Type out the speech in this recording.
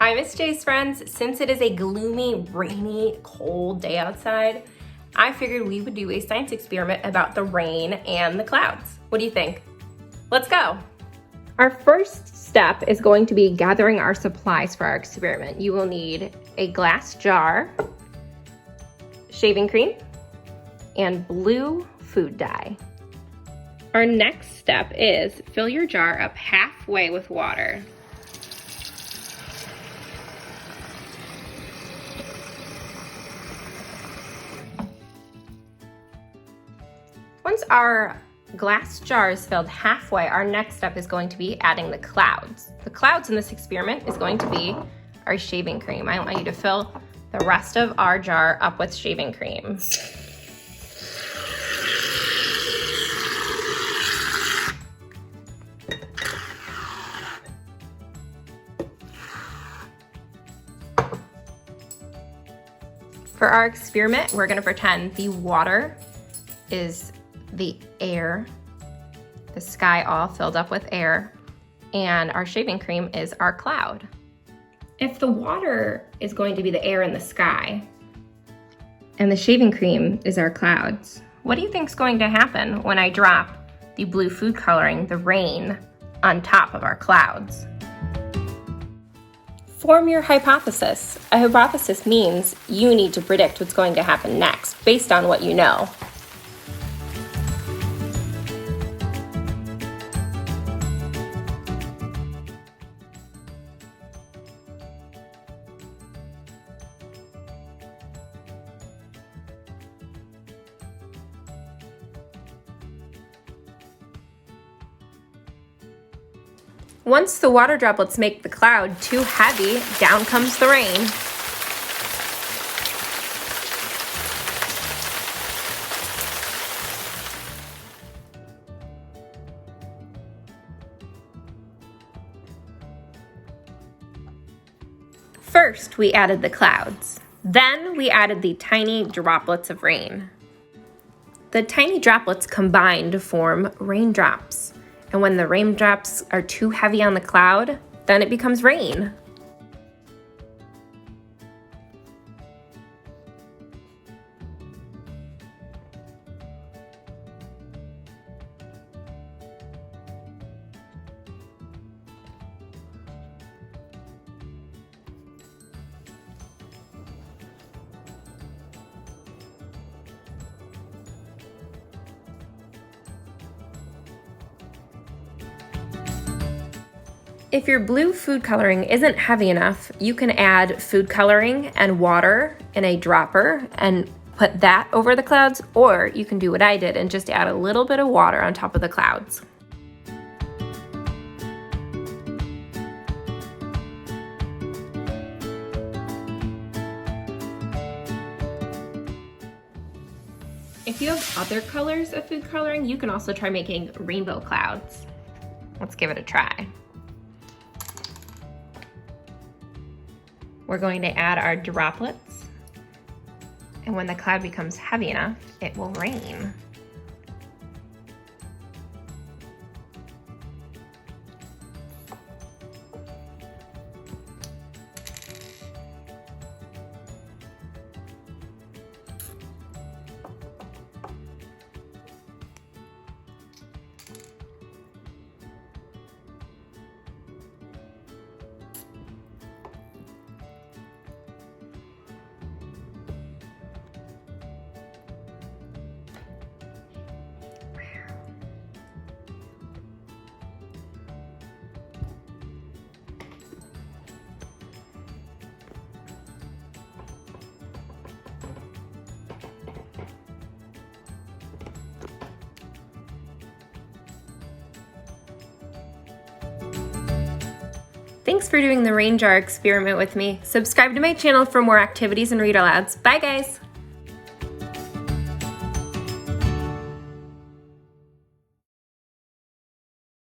Hi, Miss J's friends. Since it is a gloomy, rainy, cold day outside, I figured we would do a science experiment about the rain and the clouds. What do you think? Let's go. Our first step is going to be gathering our supplies for our experiment. You will need a glass jar, shaving cream, and blue food dye. Our next step is fill your jar up halfway with water. Once our glass jar is filled halfway, our next step is going to be adding the clouds. The clouds in this experiment is going to be our shaving cream. I want you to fill the rest of our jar up with shaving cream. For our experiment, we're gonna pretend the water is the air, the sky all filled up with air, and our shaving cream is our cloud. If the water is going to be the air in the sky, and the shaving cream is our clouds, what do you think is going to happen when I drop the blue food coloring, the rain, on top of our clouds? Form your hypothesis. A hypothesis means you need to predict what's going to happen next based on what you know. Once the water droplets make the cloud too heavy, down comes the rain. First, we added the clouds. Then we added the tiny droplets of rain. The tiny droplets combine to form raindrops. And when the raindrops are too heavy on the cloud, then it becomes rain. If your blue food coloring isn't heavy enough, you can add food coloring and water in a dropper and put that over the clouds, or you can do what I did and just add a little bit of water on top of the clouds. If you have other colors of food coloring, you can also try making rainbow clouds. Let's give it a try. We're going to add our droplets, and when the cloud becomes heavy enough, it will rain. Thanks for doing the rain jar experiment with me. Subscribe to my channel for more activities and read alouds. Bye guys!